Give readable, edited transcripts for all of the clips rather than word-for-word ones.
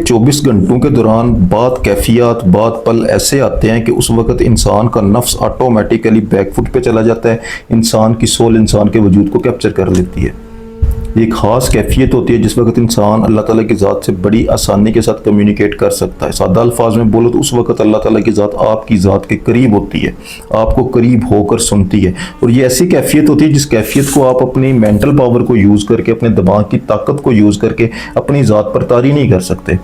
24 घंटों के दौरान बाद कैफियत बाद पल ऐसे आते हैं कि उस वक़्त इंसान का नफ्स ऑटोमेटिकली बैकफुट पे चला जाता है, इंसान की सोल इंसान के वजूद को कैप्चर कर लेती है। एक ख़ास कैफियत होती है जिस वक्त इंसान अल्लाह ताला की ज़ात से बड़ी आसानी के साथ कम्युनिकेट कर सकता है। सादा अल्फाज में बोलो तो उस वक्त अल्लाह ताला की ज़ात आपकी ज़ात के करीब होती है, आपको करीब होकर सुनती है। और ये ऐसी कैफियत होती है जिस कैफियत को आप अपनी मेंटल पावर को यूज़ करके, अपने दिमाग की ताकत को यूज़ करके अपनी ज़ात पर तारी नहीं कर सकते।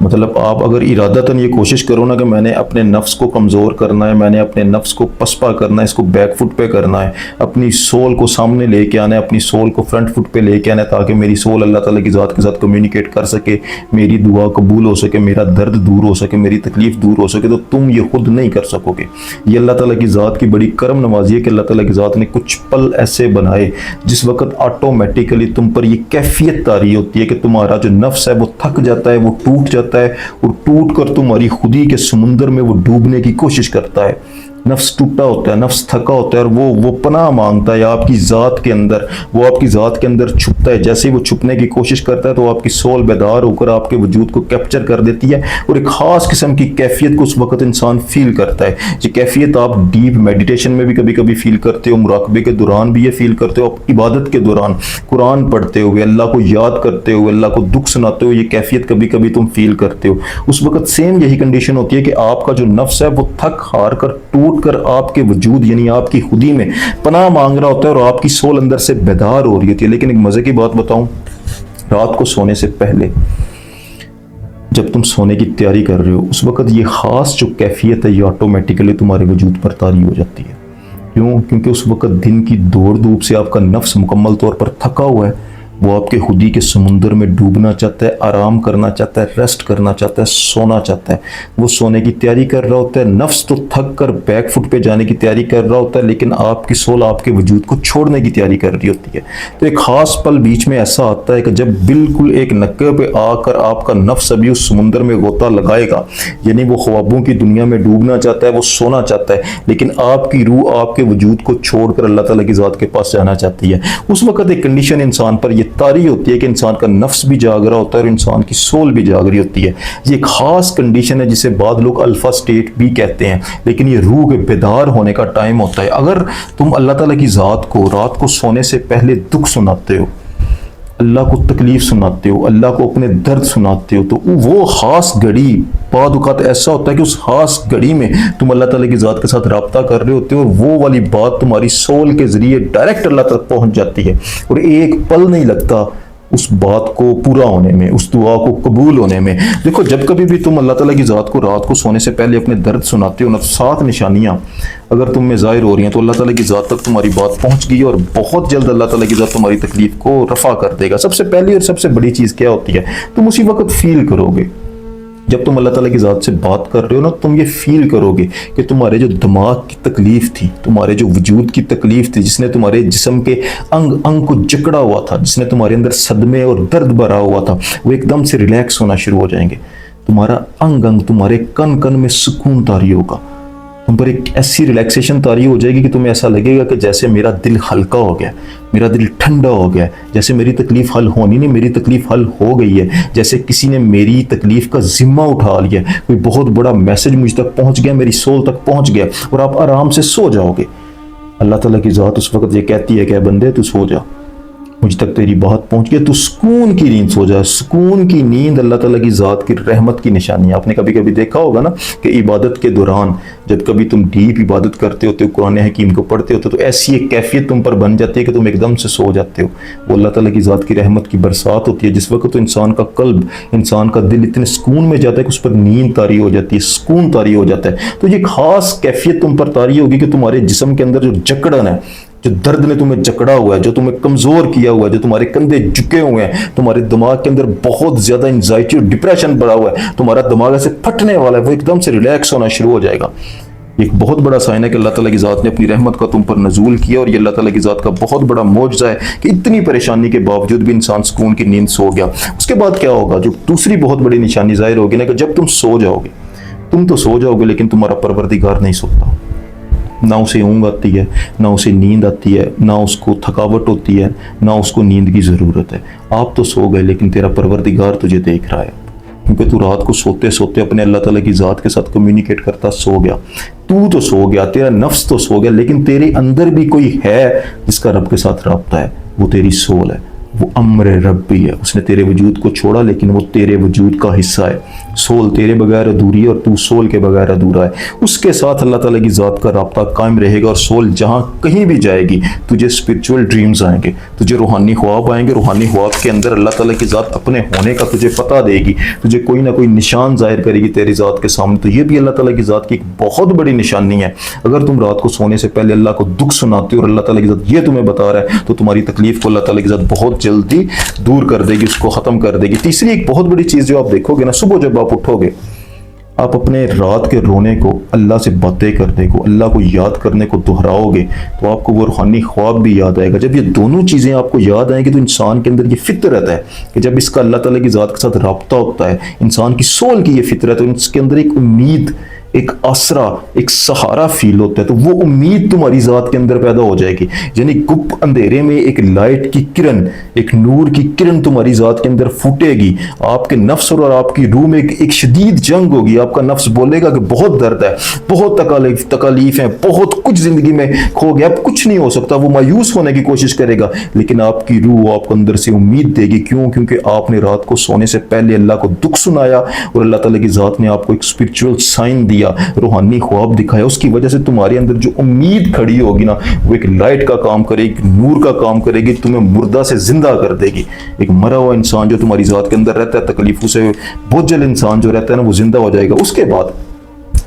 मतलब आप अगर इरादतन ये कोशिश करो ना कि मैंने अपने नफ्स को कमज़ोर करना है, मैंने अपने नफ्स को पसपा करना है, इसको बैक फुट पे करना है, अपनी सोल को सामने लेके आना है, अपनी सोल को फ्रंट फुट पे लेके आना है ताकि मेरी सोल अल्लाह ताला की ज़ात के साथ कम्युनिकेट कर सके, मेरी दुआ कबूल हो सके, मेरा दर्द दूर हो सके, मेरी तकलीफ़ दूर हो सके, तो तुम ये खुद नहीं कर सकोगे। ये अल्लाह ताला की ज़ात की बड़ी करम नवाजी है कि अल्लाह ताला की ज़ात ने कुछ पल ऐसे बनाए जिस वक्त ऑटोमेटिकली तुम पर ये कैफियत तारी होती है कि तुम्हारा जो नफ्स है वो थक जाता है, वो टूट जाता है और टूट कर तुम्हारी खुदी के समुंदर में वो डूबने की कोशिश करता है। नफ्स टूटा होता है, नफ्स थका होता है और वो पनाह मांगता है आपकी ज़ात के अंदर, वो आपकी ज़ात के अंदर छुपता है। जैसे ही वो छुपने की कोशिश करता है तो आपकी सोल बेदार होकर आपके वजूद को कैप्चर कर देती है और एक ख़ास किस्म की कैफियत को उस वक्त इंसान फील करता है। ये कैफियत आप डीप मेडिटेशन में भी कभी कभी फील करते हो, मुराकबे के दौरान भी ये फील करते हो, आप इबादत के दौरान कुरान पढ़ते हुए, अल्लाह को याद करते हुए, अल्लाह को दुख सुनाते हुए ये कैफियत कभी कभी तुम फील करते हो। उस वक्त सेम यही कंडीशन होती है कि आपका जो नफ्स है वो थक हार कर टूट कर आपके वजूद यानी आपकी खुदी में पनाह मांग रहा होता है और आपकी सोल अंदर से बेदार हो रही होती है। लेकिन एक मजे की बात बताऊं, रात को सोने से पहले जब तुम सोने की तैयारी कर रहे हो उस वक्त ये खास जो कैफियत है ये ऑटोमेटिकली तुम्हारे वजूद पर तारी हो जाती है। क्यों? क्योंकि उस वक्त दिन की दौड़ धूप से आपका नफ्स मुकम्मल तौर पर थका हुआ है, वो आपके खुदी के समुंदर में डूबना चाहता है, आराम करना चाहता है, रेस्ट करना चाहता है, सोना चाहता है। वो सोने की तैयारी कर रहा होता है, नफ्स तो थक कर बैक फुट पे जाने की तैयारी कर रहा होता है, लेकिन आपकी सोल आपके वजूद को छोड़ने की तैयारी कर रही होती है। तो एक ख़ास पल बीच में ऐसा आता है कि जब बिल्कुल एक नक्के पे आकर आपका नफ्स अभी उस समुंदर में गोता लगाएगा, यानी वो ख्वाबों की दुनिया में डूबना चाहता है, वो सोना चाहता है, लेकिन आपकी रूह आपके वजूद को छोड़कर अल्लाह ताला की ज़ात के पास जाना चाहती है। उस वक्त एक कंडीशन इंसान पर ये तारी होती है कि इंसान का नफ्स भी जाग रहा होता है और इंसान की सोल भी जाग रही होती है। ये खास कंडीशन है जिसे बाद लोग अल्फा स्टेट भी कहते हैं, लेकिन ये रूह के बेदार होने का टाइम होता है। अगर तुम अल्लाह ताला की ज़ात को रात को सोने से पहले दुख सुनाते हो, अल्लाह को तकलीफ सुनाते हो, अल्लाह को अपने दर्द सुनाते हो, तो वो खास घड़ी बाद औक़ात ऐसा होता है कि उस खास घड़ी में तुम अल्लाह ताला की ज़ात के साथ रब्ता कर रहे होते हो और वो वाली बात तुम्हारी सोल के ज़रिए डायरेक्ट अल्लाह तक पहुंच जाती है और एक पल नहीं लगता उस बात को पूरा होने में, उस दुआ को कबूल होने में। देखो, जब कभी भी तुम अल्लाह ताला की ज़ात को रात को सोने से पहले अपने दर्द सुनाते हो ना, 7 निशानियाँ अगर तुम में ज़ाहिर हो रही हैं तो अल्लाह ताला की ज़ात तक तुम्हारी बात पहुँच गई है और बहुत जल्द अल्लाह ताला की ज़ात तुम्हारी तकलीफ को रफ़ा कर देगा। सबसे पहली और सबसे बड़ी चीज़ क्या होती है, तुम उसी वक्त फील करोगे जब तुम अल्लाह ताला की ज़ात से बात कर रहे हो ना, तुम ये फील करोगे कि तुम्हारे जो दिमाग की तकलीफ थी, तुम्हारे जो वजूद की तकलीफ थी, जिसने तुम्हारे जिस्म के अंग अंग को जकड़ा हुआ था, जिसने तुम्हारे अंदर सदमे और दर्द भरा हुआ था, वो एकदम से रिलैक्स होना शुरू हो जाएंगे। तुम्हारा अंग अंग, तुम्हारे कन कन में सुकून तारी होगा, तुम पर एक ऐसी रिलैक्सेशन तारी हो जाएगी कि तुम्हें ऐसा लगेगा कि जैसे मेरा दिल हल्का हो गया, मेरा दिल ठंडा हो गया, जैसे मेरी तकलीफ हल होनी नहीं, मेरी तकलीफ हल हो गई है, जैसे किसी ने मेरी तकलीफ का जिम्मा उठा लिया, कोई बहुत बड़ा मैसेज मुझ तक पहुंच गया, मेरी सोल तक पहुंच गया और आप आराम से सो जाओगे। अल्लाह ताला की ज़ात उस वक्त ये कहती है कि बंदे तू सो जा, मुझ तक तेरी बात पहुंच गई, तू सुकून की नींद सो जा। सुकून की नींद अल्लाह ताला की ज़ात की रहमत की निशानी है। आपने कभी कभी देखा होगा ना कि इबादत के दौरान जब कभी तुम डीप इबादत करते होते हो, कुरान हकीम को पढ़ते होते हो, तो ऐसी एक कैफियत तुम पर बन जाती है कि तुम एकदम से सो जाते हो। वो अल्लाह ताला की ज़ात की रहमत की बरसात होती है जिस वक्त तो इंसान का कल्ब, इंसान का दिल इतने सुकून में जाता है कि उस पर नींद तारी हो जाती है, सुकून तारी हो जाता है। तो ये खास कैफियत तुम पर तारी होगी कि तुम्हारे जिस्म के अंदर जो जकड़न है, जो दर्द ने तुम्हें जकड़ा हुआ है, जो तुम्हें कमज़ोर किया हुआ है, जो तुम्हारे कंधे झुके हुए हैं, तुम्हारे दिमाग के अंदर बहुत ज़्यादा एंजाइटी और डिप्रेशन बढ़ा हुआ है, तुम्हारा दिमाग ऐसे फटने वाला है, वो एकदम से रिलैक्स होना शुरू हो जाएगा। एक बहुत बड़ा साइन है कि अल्लाह ताला की ज़ात ने अपनी रहमत का तुम पर नजूल किया और ये अल्लाह ताला की ज़ात का बहुत बड़ा मौजज़ा है कि इतनी परेशानी के बावजूद भी इंसान सुकून की नींद सो गया। उसके बाद क्या होगा, जो दूसरी बहुत बड़ी निशानी ज़ाहिर होगी ना, कि जब तुम सो जाओगे, तुम तो सो जाओगे लेकिन तुम्हारा परवरदिगार नहीं सोता। ना उसे ऊँग आती है, ना उसे नींद आती है, ना उसको थकावट होती है, ना उसको नींद की ज़रूरत है। आप तो सो गए लेकिन तेरा परवरदिगार तुझे देख रहा है। क्योंकि तू रात को सोते सोते अपने अल्लाह ताला की ज़ात के साथ कम्युनिकेट करता सो गया। तू तो सो गया, तेरा नफ्स तो सो गया, लेकिन तेरे अंदर भी कोई है जिसका रब के साथ राब्ता है, वो तेरी सोल है, वो अम्र रब्बी है। उसने तेरे वजूद को छोड़ा लेकिन वो तेरे वजूद का हिस्सा है। सोल तेरे बगैर अधूरी है और तू सोल के बगैर अधूरा है। उसके साथ अल्लाह ताला की ज़ात का राब्ता कायम रहेगा और सोल जहाँ कहीं भी जाएगी तुझे स्पिरिचुअल ड्रीम्स आएंगे, तुझे रूहानी ख्वाब आएंगे। रूहानी ख्वाब के अंदर अल्लाह ताला की ज़ात अपने होने का तुझे पता देगी, तुझे कोई ना कोई निशान जाहिर करेगी तेरी ज़ात के सामने। तो ये भी अल्लाह ताला की ज़ात की एक बहुत बड़ी निशानी है। अगर तुम रात को सोने से पहले अल्लाह को दुख सुनाते हो और अल्लाह ताला की ज़ात ये तुम्हें बता रहा है तो तुम्हारी तकलीफ को अल्लाह ताला की ज़ात बहुत जल्दी दूर कर देगी, उसको खत्म कर देगी। तीसरी एक बहुत बड़ी चीज जो आप देखोगे ना, सुबह जब आप उठोगे आप अपने रात के रोने को अल्लाह से बातें करने को, अल्लाह को याद करने को दोहराओगे तो आपको वो रूहानी ख्वाब भी याद आएगा। जब ये दोनों चीज़ें आपको याद आएंगी तो इंसान के अंदर ये फितरत है कि जब इसका अल्लाह ताला की ज़ात के साथ राब्ता होता है, इंसान की सोल की ये फितरत है, तो इसके अंदर एक उम्मीद, एक आसरा, एक सहारा फील होता है। तो वो उम्मीद तुम्हारी ज़ात के अंदर पैदा हो जाएगी, यानी गुप्त अंधेरे में एक लाइट की किरण, एक नूर की किरण तुम्हारी ज़ात के अंदर फूटेगी। आपके नफ्स और आपकी रूह में एक शदीद जंग होगी। आपका नफ्स बोलेगा कि बहुत दर्द है, बहुत तकालीफ है, बहुत कुछ ज़िंदगी में खो गया, अब कुछ नहीं हो सकता। वो मायूस होने की कोशिश करेगा, लेकिन आपकी रूह आपको अंदर से उम्मीद देगी। क्यों? क्योंकि आपने रात को सोने से पहले अल्लाह को दुख सुनाया और अल्लाह ताला की ज़ात ने आपको एक स्पिरिचुअल साइन दिया, रूहानी ख्वाब दिखाया। उसकी वजह से तुम्हारे अंदर जो उम्मीद खड़ी होगी ना, वो एक लाइट का काम करेगी, नूर का काम करेगी, तुम्हें मुर्दा से जिंदा कर देगी। एक मरा हुआ इंसान जो तुम्हारी ज़ात के अंदर रहता है, तकलीफों से बोझल इंसान जो रहता है ना, वो जिंदा हो जाएगा। उसके बाद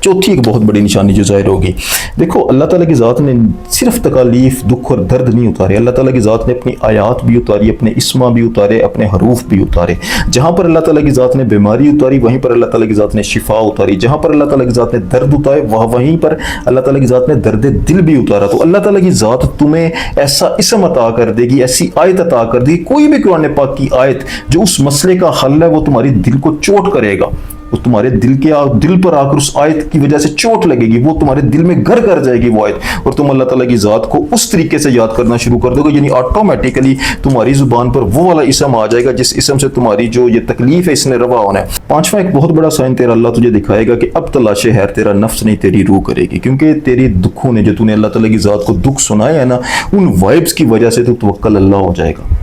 चौथी एक बहुत बड़ी निशानी जो जाहिर होगी, देखो अल्लाह ताला की ज़ात ने सिर्फ तकालीफ, दुख और दर्द नहीं उतारे, अल्लाह ताला की ज़ात ने अपनी आयात भी उतारी, अपने इस्मा भी उतारे, अपने हरूफ भी उतारे। जहाँ पर अल्लाह ताला की ज़ात ने बीमारी उतारी वहीं पर अल्लाह ताला की ज़ात ने शिफा उतारी, जहाँ पर अल्लाह ताला की ज़ात ने दर्द उतारे वहीं पर अल्लाह ताला की ज़ात ने दर्द दिल भी उतारा। तो अल्लाह ताला की ज़ात तुम्हें ऐसा इसम अता कर देगी, ऐसी आयत अता कर देगी, कोई भी कुरान पाक की आयत जो उस मसले का हल है वो तुम्हारी दिल को चोट करेगा, वो तुम्हारे दिल पर आकर उस आयत की वजह से चोट लगेगी, वो तुम्हारे दिल में घर कर जाएगी वो आयत, और तुम अल्लाह ताला की ज़ात को उस तरीके से याद करना शुरू कर दोगे, यानी ऑटोमेटिकली तुम्हारी जुबान पर वो वाला इसम आ जाएगा जिस इसम से तुम्हारी जो ये तकलीफ है इसने रवा होना है। पांचवा एक बहुत बड़ा साइन तेरा अल्लाह तुझे दिखाएगा कि अब तलाशे है तेरा नफ्स नहीं तेरी रूह करेगी, क्योंकि तेरी दुखों ने, जो तूने अल्लाह ताला की ज़ात को दुख सुनाया है ना, उन वाइब्स की वजह से तू तवक्कल अल्लाह हो जाएगा।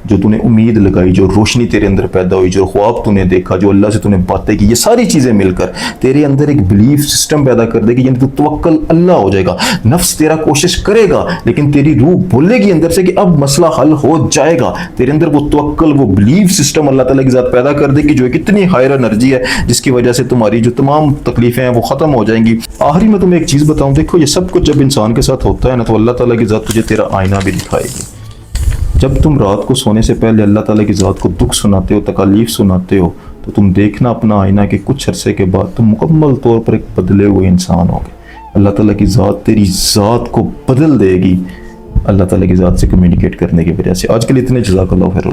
जो तूने उम्मीद लगाई, जो रोशनी तेरे अंदर पैदा हुई, जो ख्वाब तूने देखा, जो अल्लाह से तूने बातें की, ये सारी चीज़ें मिलकर तेरे अंदर एक बिलीफ सिस्टम पैदा कर देगी, यानी तू तवक्कल अल्लाह हो जाएगा। नफ्स तेरा कोशिश करेगा लेकिन तेरी रूह बोलेगी अंदर से कि अब मसला हल हो जाएगा। तेरे अंदर वो तवक्कल, वो बिलीफ सिस्टम अल्लाह ताला की ज़ात पैदा कर देगी, जो एक इतनी हायर एनर्जी है जिसकी वजह से तुम्हारी जो तमाम तकलीफें हैं वो ख़त्म हो जाएंगी। आखिरी में तुम्हें एक चीज़ बताऊँ, देखो ये सब कुछ जब इंसान के साथ होता है ना, तो अल्लाह ताला की ज़ात तुझे तेरा आईना भी दिखाएगी। जब तुम रात को सोने से पहले अल्लाह ताला की ज़ात को दुख सुनाते हो, तकालीफ सुनाते हो, तो तुम देखना अपना आईना के कुछ अरसे के बाद तुम मुकम्मल तौर पर एक बदले हुए इंसान होगे। अल्लाह ताला की ज़ात तेरी ज़ात को बदल देगी, अल्लाह ताला की ज़ात से कम्युनिकेट करने की वजह से। आज के लिए इतने, जज़ाकल्लाहु खैर।